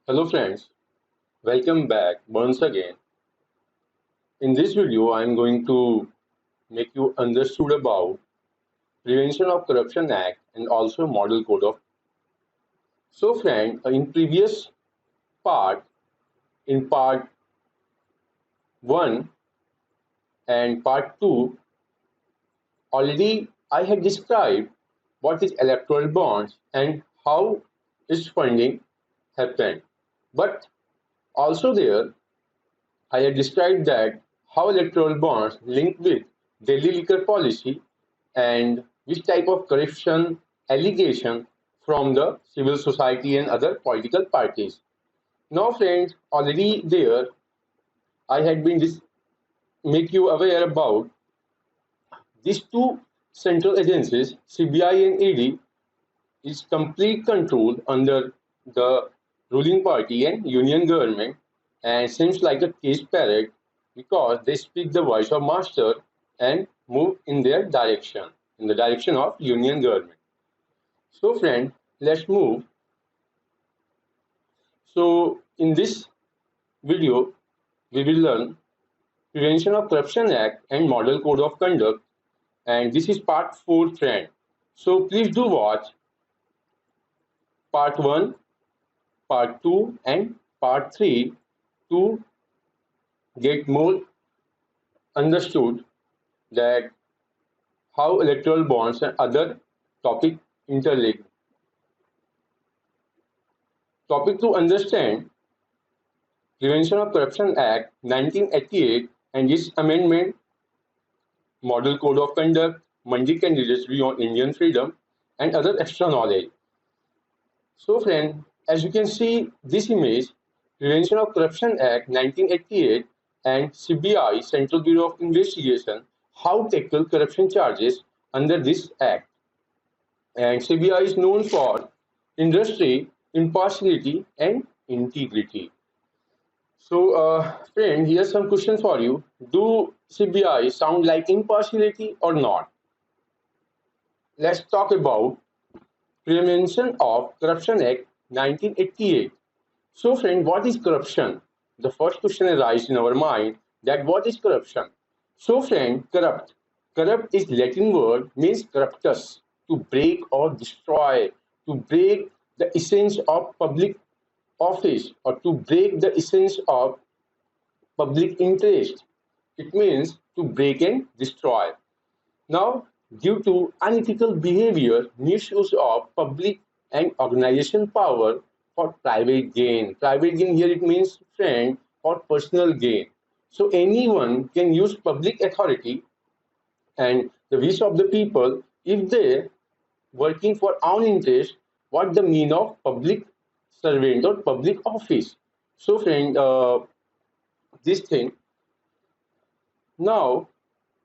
Hello friends, welcome back once again. In this video, I am going to make you understood about Prevention of Corruption Act and also Model Code of. So friend, in previous part, in part 1 and part 2, already I had described what is electoral bonds and how its funding happened. But also there, I had described that how electoral bonds link with daily liquor policy and which type of corruption allegation from the civil society and other political parties. Now, friends, already there, I had been make you aware about these two central agencies, CBI and ED, is complete control under the ruling party and union government and seems like a cage parrot because they speak the voice of master and move in their direction, in the direction of union government. So friend, let's move. So in this video, we will learn Prevention of Corruption Act and Model Code of Conduct, and this is part 4 friend. So please do watch part 1, part 2 and part 3 to get more understood that how electoral bonds and other topic interlink. Topic to understand Prevention of Corruption Act 1988 and its amendment, Model Code of Conduct, Mandi candidates view on Indian freedom, and other extra knowledge. So, friend, as you can see this image, Prevention of Corruption Act 1988 and CBI, Central Bureau of Investigation, how tackle corruption charges under this act. And CBI is known for industry, impartiality, and integrity. So, friend, here's some questions for you. Do CBI sound like impartiality or not? Let's talk about Prevention of Corruption Act 1988. So, friend, what is corruption? The first question arises in our mind that what is corruption? So, friend, corrupt. Corrupt is Latin word means corruptus, to break or destroy, to break the essence of public office or to break the essence of public interest. It means to break and destroy. Now, due to unethical behavior, misuse of public and organization power for private gain. Private gain here it means friend for personal gain. So anyone can use public authority and the wish of the people if they working for own interest. What the mean of public servant or public office? So friend, this thing now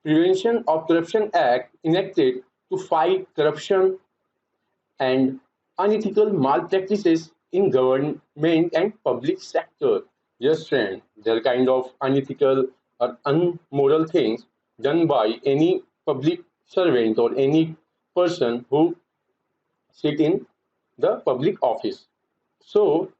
Prevention of Corruption Act enacted to fight corruption and unethical malpractices in government and public sector. Yes, friend, there are kind of unethical or unmoral things done by any public servant or any person who sit in the public office. So,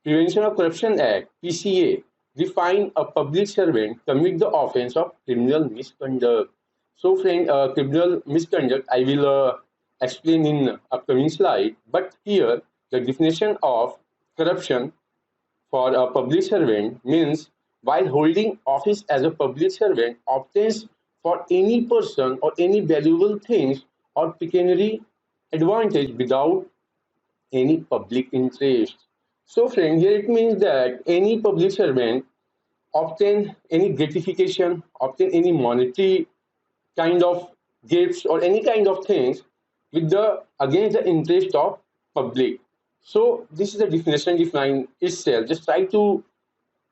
Prevention of Corruption Act (PCA) define a public servant commit the offence of criminal misconduct. So, friend, criminal misconduct I will explain in upcoming slide. But here, the definition of corruption for a public servant means while holding office as a public servant obtains for any person or any valuable things or pecuniary advantage without any public interest. So, friend, here it means that any public servant obtain any gratification, obtain any monetary kind of gifts or any kind of things with the against the interest of public. So this is the definition define itself. Just try to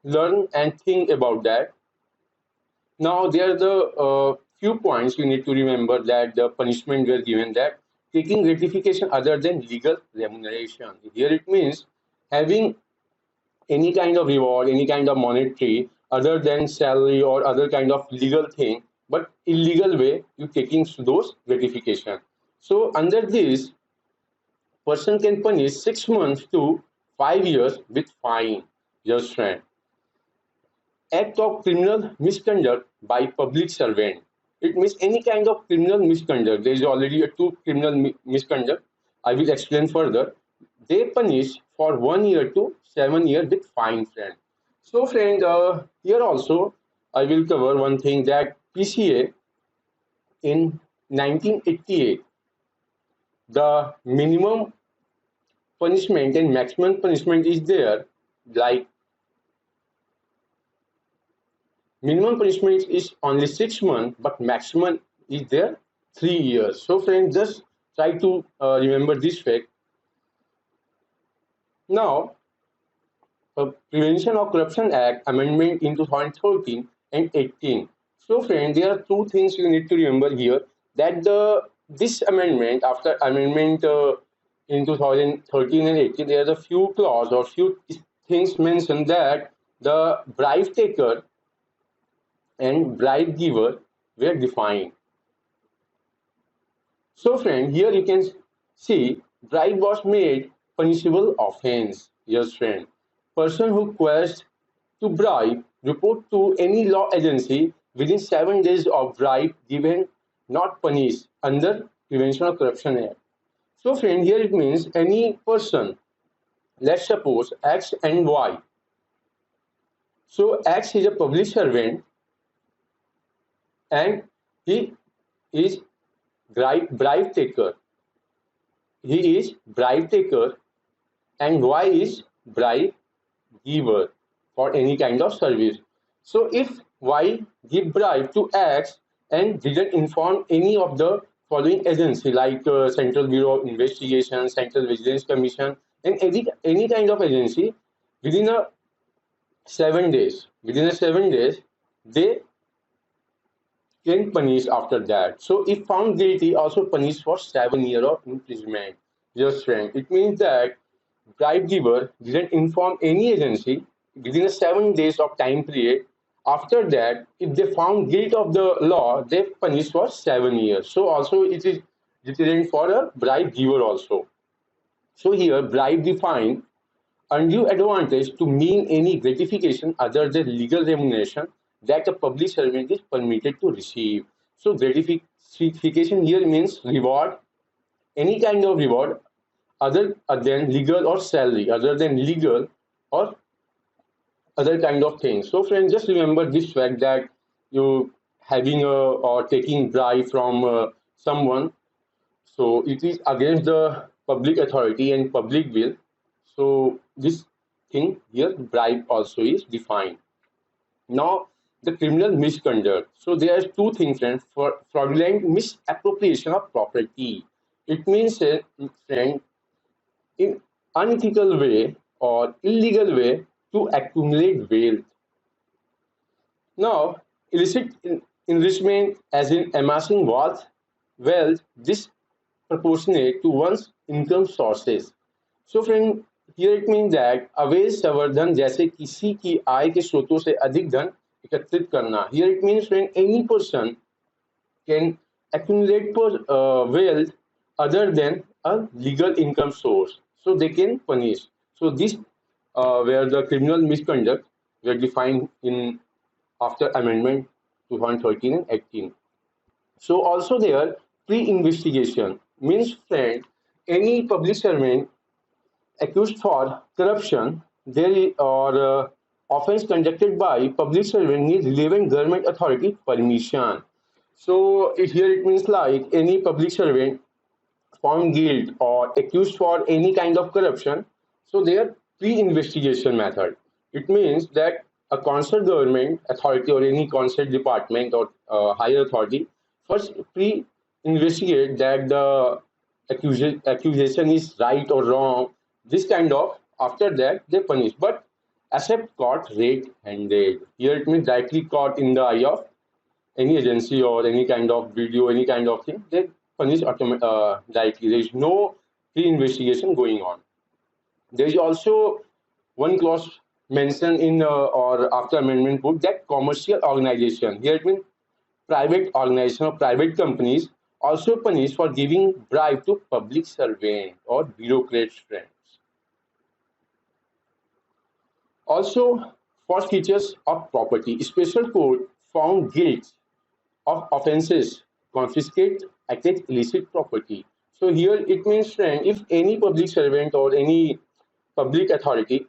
learn and think about that. Now there are the few points you need to remember that the punishment were given that taking gratification other than legal remuneration. Here it means having any kind of reward, any kind of monetary other than salary or other kind of legal thing, but illegal way you taking those gratification. So under this, person can punish 6 months to 5 years with fine. Yes, friend. Act of criminal misconduct by public servant. It means any kind of criminal misconduct. There is already a two criminal misconduct. I will explain further. They punish for 1 year to 7 years with fine, friend. So, friend, here also I will cover one thing that PCA in 1988, the minimum punishment and maximum punishment is there. Like minimum punishment is only 6 months, but maximum is there 3 years. So, friends, just try to remember this fact. Now, Prevention of Corruption Act amendment in 2013 and 18. So, friends, there are two things you need to remember here. That this amendment, after amendment in 2013 and 18, there are a few clause or few things mentioned that the bribe taker and bribe giver were defined. So, friend, here you can see bribe was made punishable offense. Yes, friend. Person who requests to bribe report to any law agency within 7 days of bribe given not punished under Prevention of Corruption Act. So, friend, here it means any person, let's suppose X and Y. So, X is a public servant and he is bribe taker. He is bribe taker and Y is bribe giver for any kind of service. So if Y give bribe to X and didn't inform any of the following agency like Central Bureau of Investigation, Central Vigilance Commission, and any kind of agency within a 7 days, they can punish after that. So if found guilty, also punished for 7 years of imprisonment. Yes, friend. It means that bribe giver didn't inform any agency within a 7 days of time period. After that, if they found guilt of the law, they punish for 7 years. So also it is deterrent for a bribe giver also. So here bribe defined undue advantage to mean any gratification other than legal remuneration that a public servant is permitted to receive. So gratification here means reward, any kind of reward other than legal or salary, other than legal or other kind of things. So, friends, just remember this fact that you having a or taking bribe from someone, so it is against the public authority and public will. So, this thing here, bribe also is defined. Now, the criminal misconduct. So, there are two things, friends. For fraudulent misappropriation of property, it means, friend, in unethical way or illegal way to accumulate wealth. Now, illicit enrichment as in amassing wealth disproportionate to one's income sources. So, friend, here it means that अवैध संवर्धन जैसे किसी की आय के स्रोतों से अधिक धन एकत्रित करना. Here it means, friend, any person can accumulate wealth other than a legal income source. So they can punish. So this where the criminal misconduct were defined in after amendment 2013 and 18. So also there pre-investigation means, friend, any public servant accused for corruption or offense conducted by public servant needs relevant government authority permission. So here it means like any public servant found guilt or accused for any kind of corruption, so their pre-investigation method. It means that a concerned government authority or any concerned department or higher authority first pre-investigate that the accusation is right or wrong. This kind of, after that they punish, but except caught red-handed. Here it means directly caught in the eye of any agency or any kind of video, any kind of thing, they punish directly. There is no pre-investigation going on. There is also one clause mentioned in or after amendment book that commercial organization. Here it means private organization or private companies also punished for giving bribe to public servant or bureaucrats, friends. Also, for features of property, special code found guilt of offences confiscate acted illicit property. So here it means, friend, if any public servant or any public authority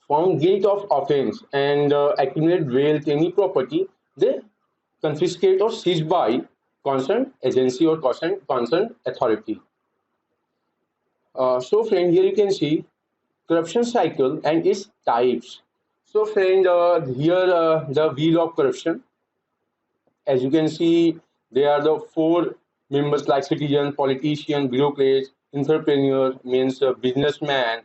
found guilt of offence and accumulate wealth, any property, they confiscate or seize by concerned agency or concerned authority. So friend, here you can see corruption cycle and its types. So friend, here the wheel of corruption. As you can see, there are the four members like citizen, politician, bureaucrat, entrepreneur, means businessman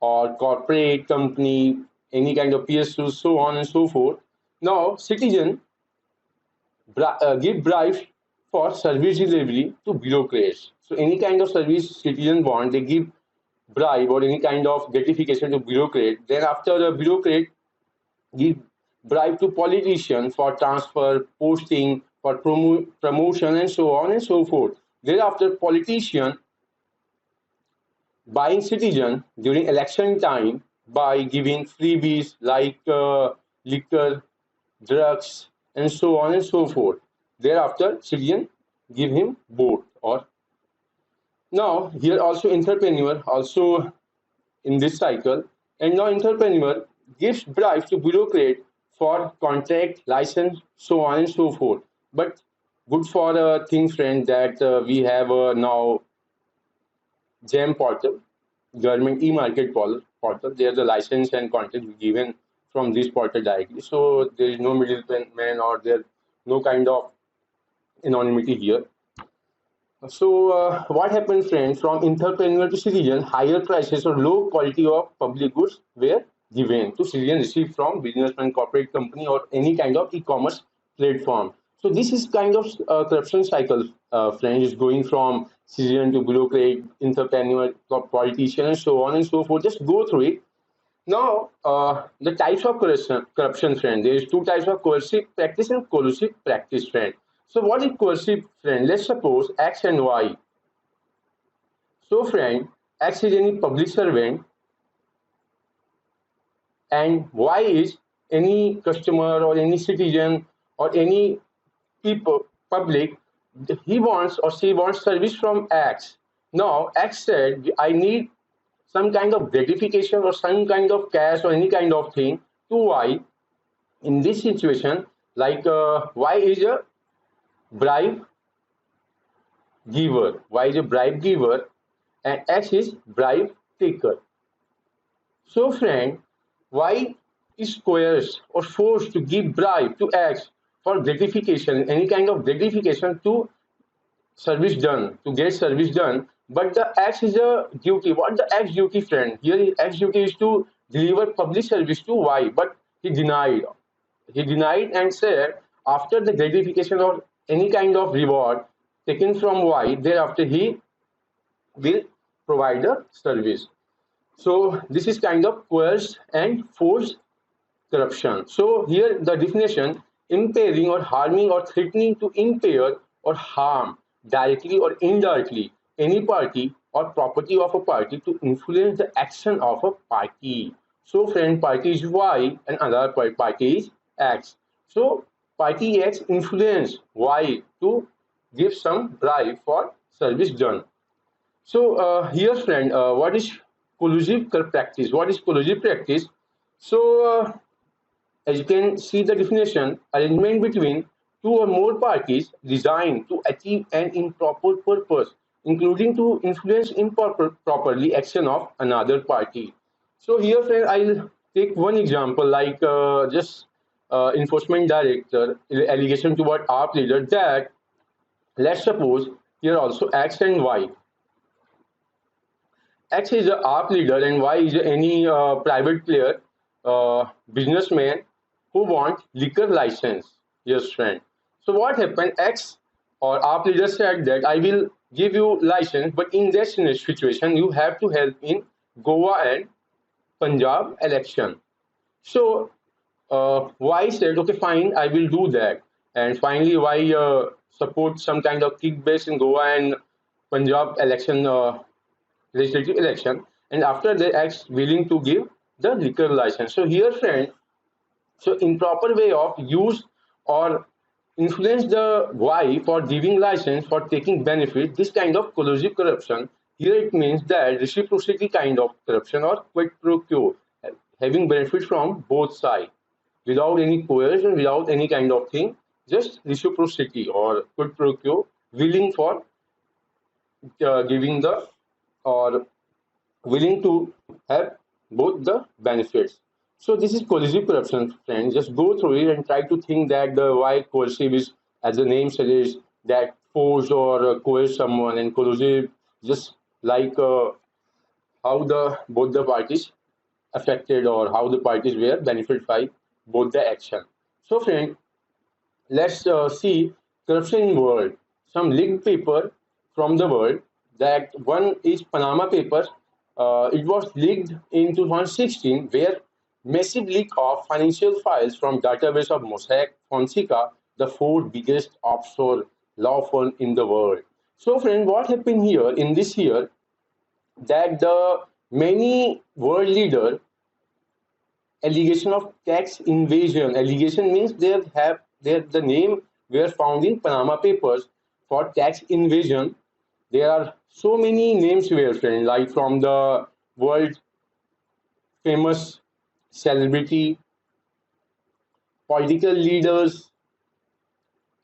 or corporate company, any kind of PSU, so on and so forth. Now, citizen give bribe for service delivery to bureaucrats. So any kind of service citizen want, they give bribe or any kind of gratification to bureaucrat. Then after the bureaucrat give bribe to politician for transfer, posting, for promotion, and so on and so forth. Thereafter, politician buying citizen during election time by giving freebies like liquor, drugs, and so on and so forth. Thereafter, citizen give him vote. Or now here also entrepreneur also in this cycle, and now entrepreneur gives bribes to bureaucrat for contract, license, so on and so forth. But good for a thing, friend, that we have now GEM portal, government e-market portal. There's a license and contract given from this portal directly. So there is no middleman or there no kind of anonymity here. So what happened, friend? From entrepreneur to citizen, higher prices or low quality of public goods were given to citizen received from businessman, corporate company, or any kind of e-commerce platform. So this is kind of corruption cycle, friend, is going from citizen to bureaucrat, entrepreneur, politician, and so on and so forth. Just go through it. Now, the types of corruption, friend. There is two types of coercive practice and collusive practice, friend. So what is coercive, friend? Let's suppose X and Y. So friend, X is any public servant and Y is any customer or any citizen or any people, public. He wants or she wants service from X. Now X said, I need some kind of gratification or some kind of cash or any kind of thing to Y. In this situation, like Y is a bribe giver. Y is a bribe giver and X is bribe taker. So friend, Y is coerced or forced to give bribe to X for gratification, any kind of gratification to service done, to get service done. But the X is a duty. What the X duty, friend? Here X duty is to deliver public service to Y, but he denied. He denied and said after the gratification or any kind of reward taken from Y, thereafter he will provide a service. So this is kind of coerced and forced corruption. So here the definition: impairing or harming or threatening to impair or harm directly or indirectly any party or property of a party to influence the action of a party. So friend, party is Y and another party is X. So party X influence Y to give some bribe for service done. So here, friend, what is collusive practice? What is collusive practice? So as you can see the definition, arrangement between two or more parties designed to achieve an improper purpose, including to influence improperly action of another party. So here, friend, I'll take one example, like just enforcement director allegation toward ARP leader that, let's suppose here also X and Y. X is a ARP leader and Y is any private player, businessman who want liquor license. Yes, friend. So what happened? X or ARP leader said that I will give you license, but in this situation you have to help in Goa and Punjab election. So Y said, okay, fine, I will do that. And finally, Y support some kind of kickbacks in Goa and Punjab election, legislative election. And after that, X willing to give the liquor license. So here, friend, so improper way of use or influence the why for giving license for taking benefit, this kind of collusive corruption. Here it means that reciprocity kind of corruption or quid pro quo, having benefit from both sides without any coercion, without any kind of thing, just reciprocity or quid pro quo, willing for giving the or willing to have both the benefits. So this is collusive corruption, friends. Just go through it and try to think that the why coercive is, as the name suggests, that force or coerce someone, and collusive just like how the both the parties affected or how the parties were benefited by both the action. So, friend, let's see corruption in world. Some leaked paper from the world. That one is Panama Papers. It was leaked in 2016, where massive leak of financial files from database of Mossack Fonseca, the fourth biggest offshore law firm in the world. So, friend, what happened here in this year that the many world leader allegation of tax invasion. Allegation means they have the name were found in Panama Papers for tax invasion. There are so many names were friend, like from the world famous celebrity, political leaders,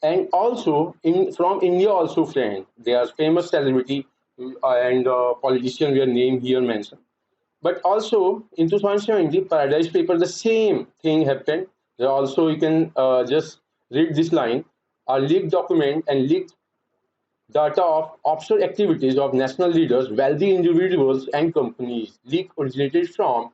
and also in from India also friend. There are famous celebrity and politician were named here mentioned. But also in 2017, Paradise Paper, the same thing happened. There also, you can just read this line: a leaked document and leaked data of offshore activities of national leaders, wealthy individuals, and companies. Leak originated from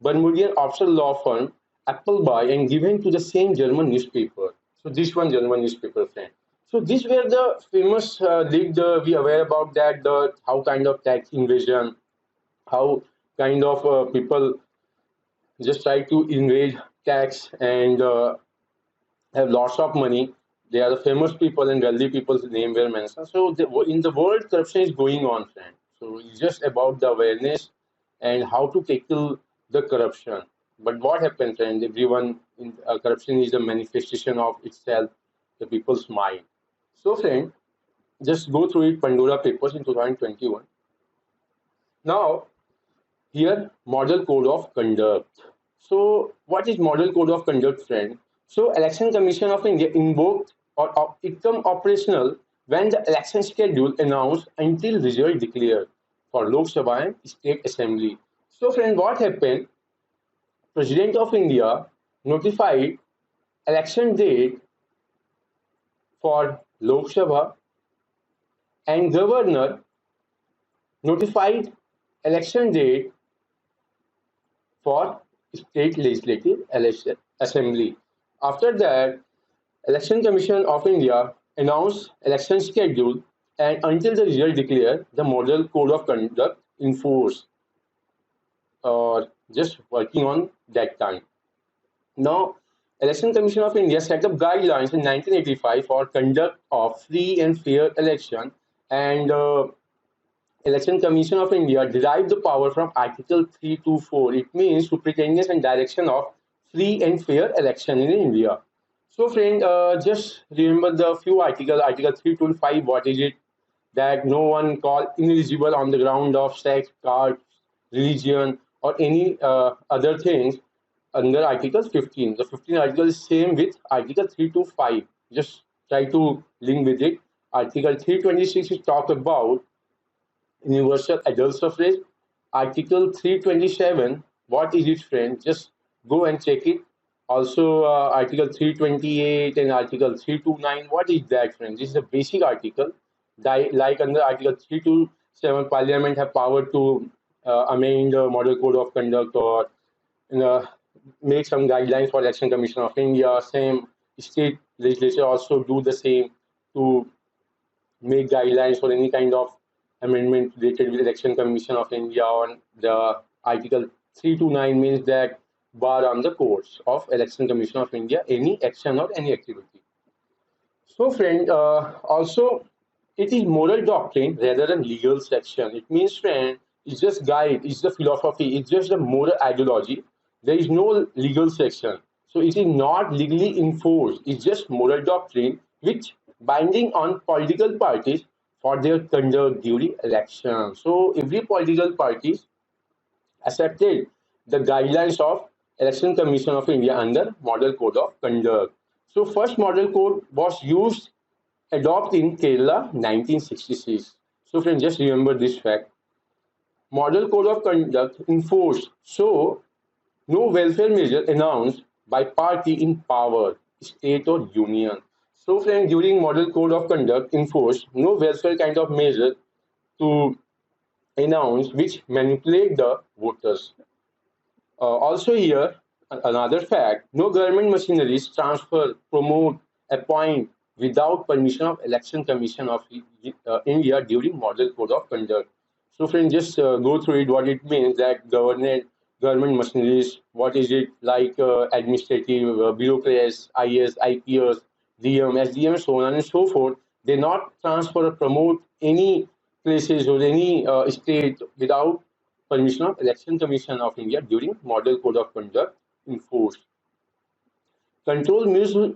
Bermudian offshore law firm Appleby and given to the same German newspaper. So this one German newspaper friend. So these were the famous leaked. We aware about that the how kind of tax invasion, how kind of people just try to invade tax and have lots of money. They are the famous people and wealthy people's name were mentioned. So in the world, corruption is going on, friend. So it's just about the awareness and how to tackle the corruption. But what happens, friend? Everyone in corruption is the manifestation of itself, the people's mind. So, friend, just go through it. Pandora Papers in 2021. Now, here, model code of conduct. So, what is model code of conduct, friend? So, Election Commission of India invoked or become operational when the election schedule announced until result declared for Lok Sabha and State Assembly. So, friend, what happened? President of India notified election date for Lok Sabha and governor notified election date for state legislative election assembly. After that, Election Commission of India announced election schedule and until the result declared, the model code of conduct in force or just working on that time. Now, Election Commission of India set up guidelines in 1985 for conduct of free and fair election, and Election Commission of India derived the power from Article 324. It means superintendence and direction of free and fair election in India. So, friend, just remember the few articles. Article 325, what is it? That no one called ineligible on the ground of sex, caste, religion, or any other things under Article 15. The 15 article is same with Article 325. Just try to link with it. Article 326 is talk about universal adult suffrage. Article 327, what is it, friend? Just go and check it. Also, Article 328 and Article 329, what is that, friend? This is a basic article. Like under Article 327, Parliament have power to amend the Model Code of Conduct or you know, make some guidelines for Election Commission of India. Same state legislature also do the same to make guidelines for any kind of amendment related with Election Commission of India. On the Article 329 means that bar on the course of Election Commission of India any action or any activity. So, friend, also it is moral doctrine rather than legal section. It means, friend, It's just guide, it's the philosophy, it's just the moral ideology. There is no legal section. So it is not legally enforced. It's just moral doctrine which binding on political parties for their conduct during elections. So every political party accepted the guidelines of Election Commission of India under Model Code of Conduct. So first model code was used adopted in Kerala 1966. So friends, just remember this fact. Model Code of Conduct enforced. So no welfare measure announced by party in power, state or union. So friends, during Model Code of Conduct enforced, no welfare kind of measure to announce which manipulate the voters. Also here, another fact, no government machineries transfer, promote, appoint without permission of Election Commission of India during Model Code of Conduct. So friends, just go through it, what it means that government machineries, what is it like administrative, bureaucrats, IS, IPS, DM, SDM, so on and so forth. They not transfer or promote any places or any state without permission of Election Commission of India during Model Code of Conduct enforced. Control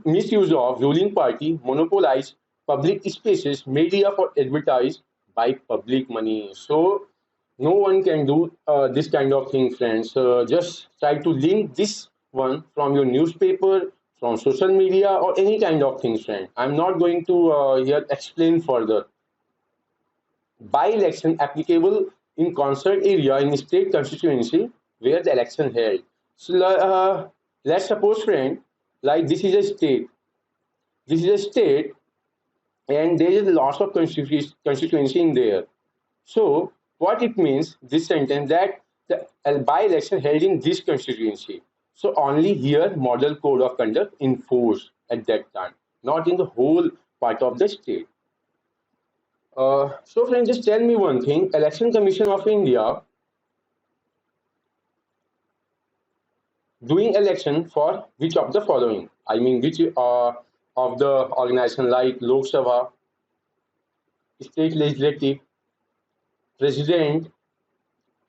misuse of ruling party, monopolize public spaces, media for advertise by public money. So no one can do this kind of thing, friends. Just try to link this one from your newspaper, from social media, or any kind of thing, friend. I'm not going to here explain further. By-election applicable in concert area in state constituency where the election held. So let's suppose, friend, like this is a state. This is a state, and there is lots of constituency in there. So what it means, this sentence that the by-election held in this constituency. So only here model code of conduct enforced at that time, not in the whole part of the state. So friends, just tell me one thing. Election Commission of India doing election for which of the following? I mean, which of the organization like Lok Sabha, State Legislative, President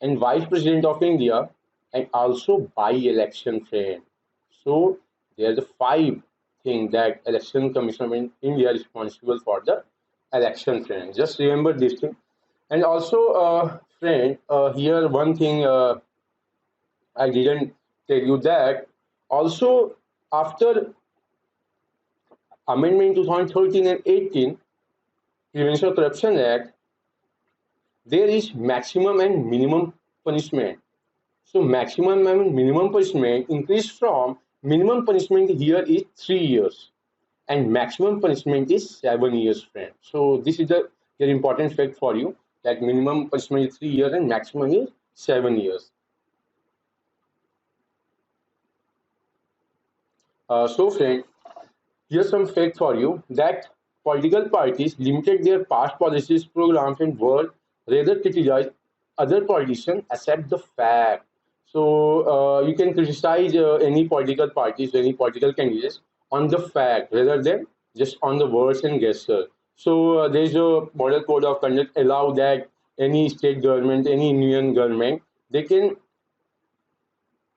and Vice President of India, and also by-election, friend. So there are the five things that Election Commission of India is responsible for the election, friend. Just remember this thing. And also, friend, here one thing I didn't tell you that also after Amendment 2013 and 18, Prevention of Corruption Act, there is maximum and minimum punishment. So maximum and minimum punishment increased from minimum punishment here is 3 years and maximum punishment is 7 years, friend. So this is the very important fact for you that minimum punishment is 3 years and maximum is 7 years. So friend, here's some fact for you that political parties limited their past policies, programs, and were rather criticized other politicians accept the fact. So you can criticize any political parties, any political candidates on the fact rather than just on the words and gestures. So there's a model code of conduct allow that any state government, any union government, they can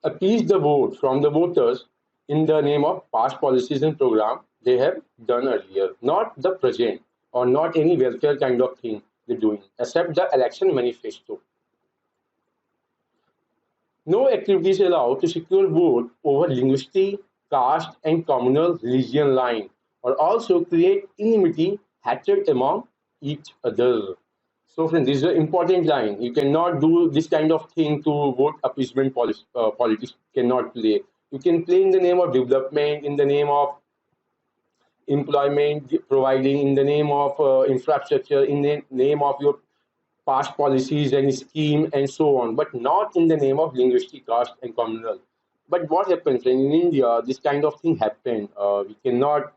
appease the vote from the voters in the name of past policies and program they have done earlier, not the present or not any welfare kind of thing they're doing, except the election manifesto. No activities allowed to secure vote over linguistic, caste, and communal religion line, or also create enmity, hatred among each other. So, friends, this is an important line. You cannot do this kind of thing to vote appeasement politics. Cannot play. You can play in the name of development, in the name of employment providing, in the name of infrastructure, in the name of your past policies and scheme and so on, but not in the name of linguistic caste and communal. But what happens in India? This kind of thing happen. We cannot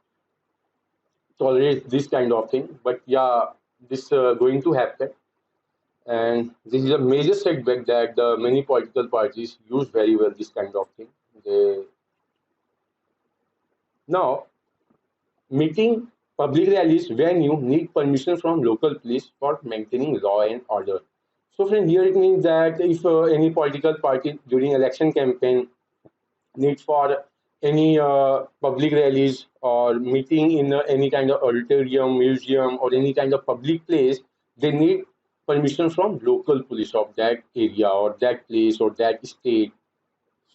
tolerate this kind of thing. But yeah, this going to happen, and this is a major setback that the many political parties use very well. This kind of thing. They now meeting public rallies venue need permission from local police for maintaining law and order. So friend, here it means that if any political party during election campaign need for any public rallies or meeting in any kind of auditorium, museum, or any kind of public place, they need permission from local police of that area or that place or that state.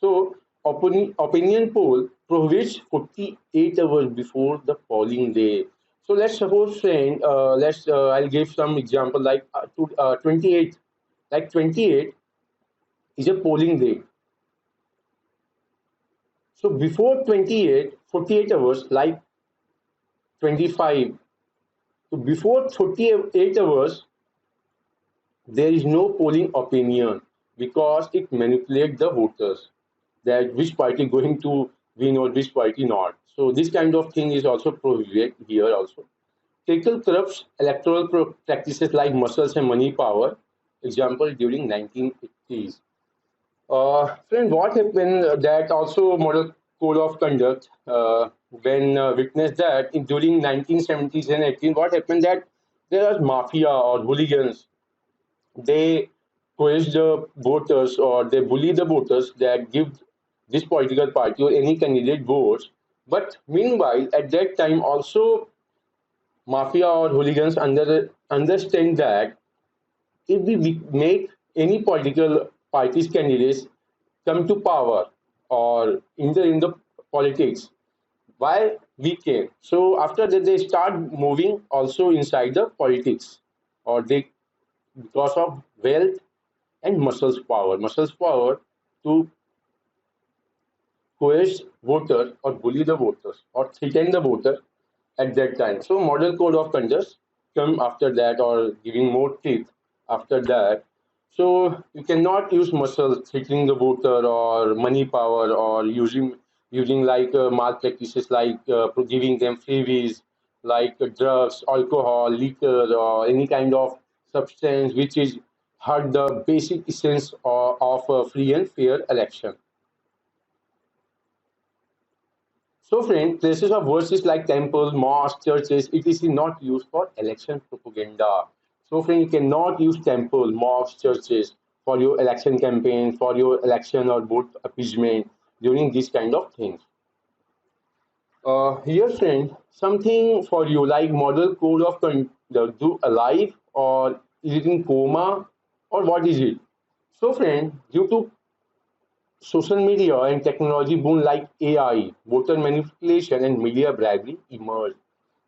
So, opinion poll prohibits 48 hours before the polling day. So let's suppose, friend, I'll give some example like 28, like 28 is a polling day. So before 28, 48 hours, like 25, so before 48 hours, there is no polling opinion because it manipulates the voters that which party going to win or which party not. So this kind of thing is also prohibited here also. Tickle corrupts electoral practices like muscles and money power. Example during 1980s. Friend, what happened that also model code of conduct when witnessed that during 1970s and 18, what happened that there was mafia or hooligans. They coerce the voters or they bully the voters that give this political party or any candidate votes. But meanwhile, at that time, also mafia or hooligans understand that if we make any political party's candidates come to power or in the politics, why we came. So after that, they start moving also inside the politics, or they because of wealth and muscles power to coerce voters or bully the voters or threaten the voter at that time. So model code of conduct come after that or giving more teeth after that. So you cannot use muscle threatening the voter or money power or using like malpractices like giving them freebies like drugs, alcohol, liquor, or any kind of substance which is hurt the basic essence of a free and fair election. So, friend, places of worship like temples, mosques, churches, it is not used for election propaganda. So, friend, you cannot use temple, mosques, churches for your election campaign, for your election or vote appeasement during these kind of things. Here, friend, something for you like model code of conduct, do alive or is it in coma or what is it? So, friend, due to social media and technology boom like AI, voter manipulation, and media bribery emerged.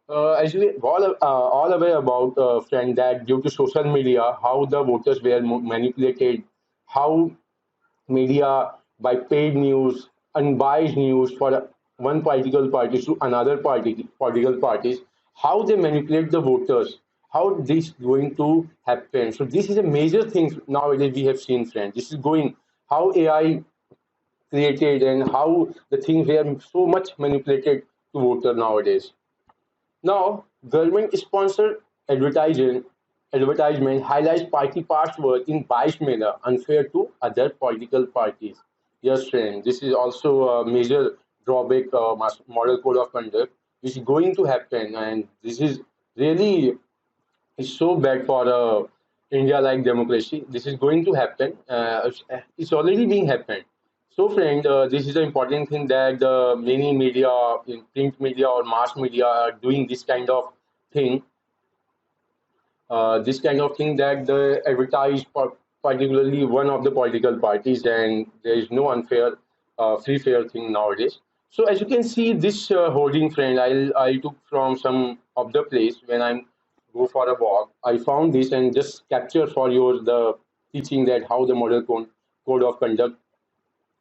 As we all aware about, friend, that due to social media, how the voters were manipulated, how media by paid news, unbiased news for one political party to another political parties, how they manipulate the voters, how this going to happen. So this is a major thing nowadays we have seen, friend. This is going how AI created and how the things were so much manipulated to voter nowadays. Now, government-sponsored advertisement highlights party past work in biased manner, unfair to other political parties. Yes, friend, this is also a major drawback model code of conduct, which is going to happen, and this is really is so bad for India like democracy. This is going to happen. It's already being happened. So, friend, this is an important thing that many media, in print media or mass media, are doing this kind of thing that they advertise particularly one of the political parties, and there is no unfair, free fair thing nowadays. So as you can see, this hoarding, friend, I took from some of the place when I'm go for a walk. I found this and just capture for your the teaching that how the code of conduct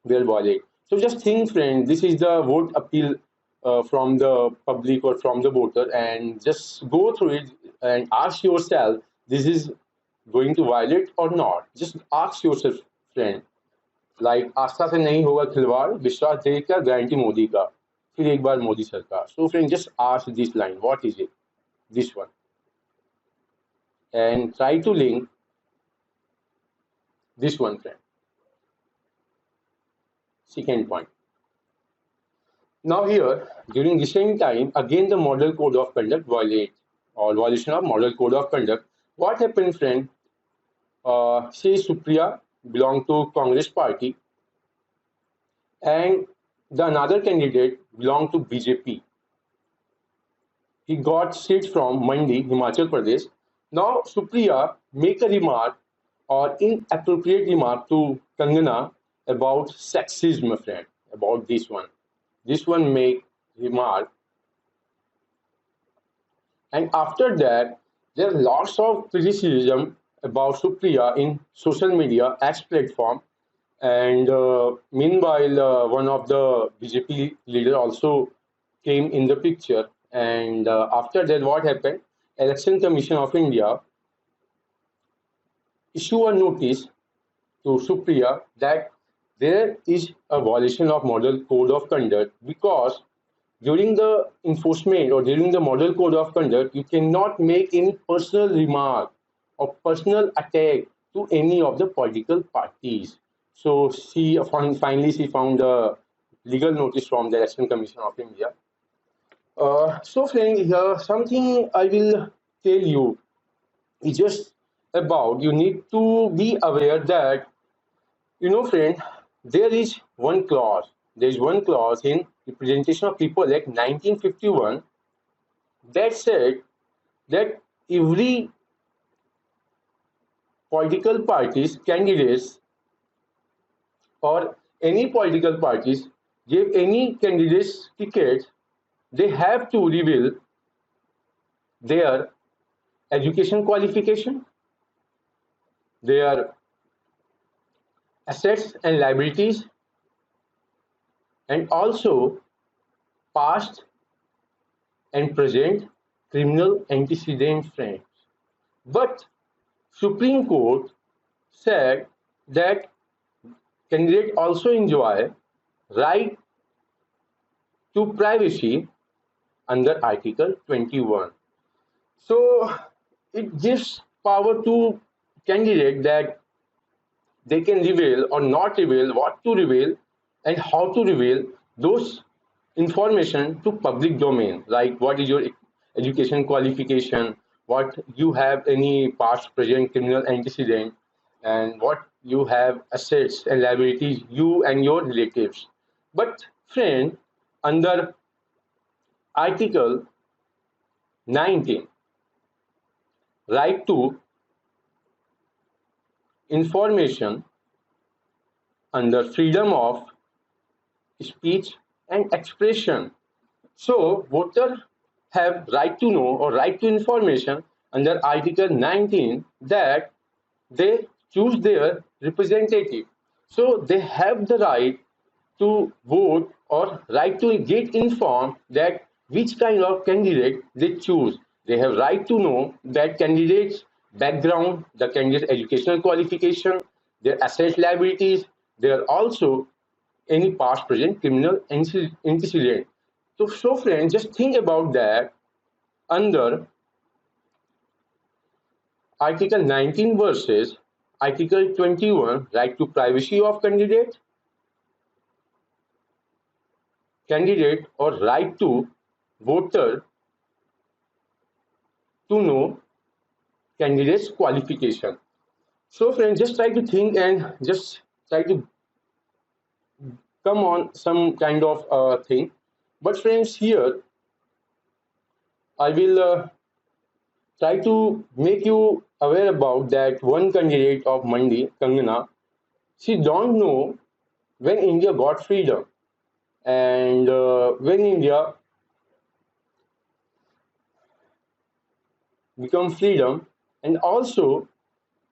will violate. So just think, friend, this is the vote appeal from the public or from the voter, and just go through it and ask yourself, this is going to violate or not. Just ask yourself, friend. Like आस्था से नहीं होगा खिलवाड़ विश्वास देकर guarantee Modi का फिर एक बार मोदी सरकार so friend just ask this line what is it this one and try to link this one, friend. Second point. Now here, during the same time, again the model code of conduct violate or violation of model code of conduct. What happened, friend? She Supriya belonged to Congress party, and the another candidate belonged to BJP. He got seat from Mandi, Himachal Pradesh. Now Supriya make a remark or inappropriate remark to Kangana about sexism, my friend, about this one. This one make remark, and after that, there are lots of criticism about Supriya in social media X platform. And meanwhile, one of the BJP leader also came in the picture. And after that, what happened? Election Commission of India issue a notice to Supriya that there is a violation of Model Code of Conduct, because during the enforcement or during the Model Code of Conduct, you cannot make any personal remark or personal attack to any of the political parties. So finally she found a legal notice from the Election Commission of India. So friend, here something I will tell you is just about you need to be aware that, friend, there is one clause. There is one clause in Representation of People Act 1951 that said that every political parties, candidates, or any political parties give any candidates tickets, they have to reveal their education qualification, their assets and liabilities, and also past and present criminal antecedent friends. But Supreme Court said that candidates also enjoy right to privacy under Article 21. So it gives power to candidate that they can reveal or not reveal, what to reveal and how to reveal those information to public domain, like what is your education qualification, what you have any past, present criminal antecedent, and what you have assets and liabilities, you and your relatives. But friend, under Article 19, right to information, under freedom of speech and expression. So voters have right to know or right to information under Article 19 that they choose their representative. So they have the right to vote or right to get informed that which kind of candidate they choose. They have right to know that candidate's background, the candidate's educational qualification, their asset liabilities. There are also any past, present criminal antecedent. So friends, just think about that under Article 19 versus Article 21, right to privacy of candidate or right to voter to know candidate's qualification. So friends, just try to think and just try to come on some kind of thing. But friends, here I will try to make you aware about that one candidate of Mandi, Kangana. She don't know when India got freedom and when India become freedom, and also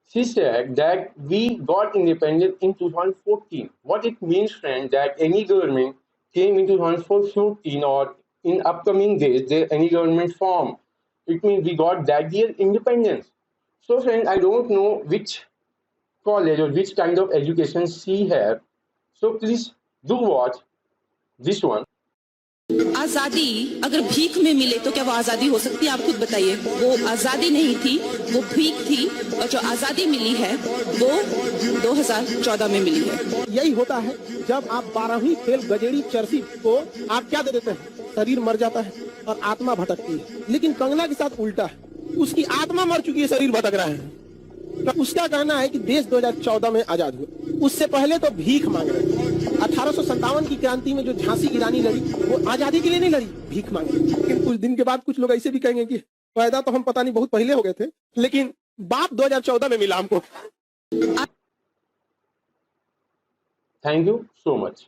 she said that we got independent in 2014. What it means, friend, that any government came in 2014 or in upcoming days, any government form, it means we got that year independence. So friend, I don't know which college or which kind of education she have. So please do watch this one. आजादी अगर भीख में मिले तो क्या वो आजादी हो सकती है? आप खुद बताइए। वो आजादी नहीं थी, वो भीख थी, और जो आजादी मिली है वो 2014 में मिली है। यही होता है जब आप 12वीं फेल गजेड़ी चरसी को आप क्या दे देते हैं, शरीर मर जाता है और आत्मा भटकती है। लेकिन कंगना के साथ उल्टा है, उसकी आत्मा मर चुकी है, शरीर भटक रहा है। तो उसका कहना है कि देश 2014 में आजाद हुआ, उससे पहले तो भीख मांग रहे थे। 1857 की क्रांति में जो झांसी की रानी लड़ी, वो आजादी के लिए नहीं लड़ी, भीख मांग रही। लेकिन कुछ दिन के बाद कुछ लोग ऐसे भी कहेंगे कि पैदा तो हम पता नहीं बहुत पहले हो गए थे, लेकिन बाप 2014 में मिला हमको। Thank you so much.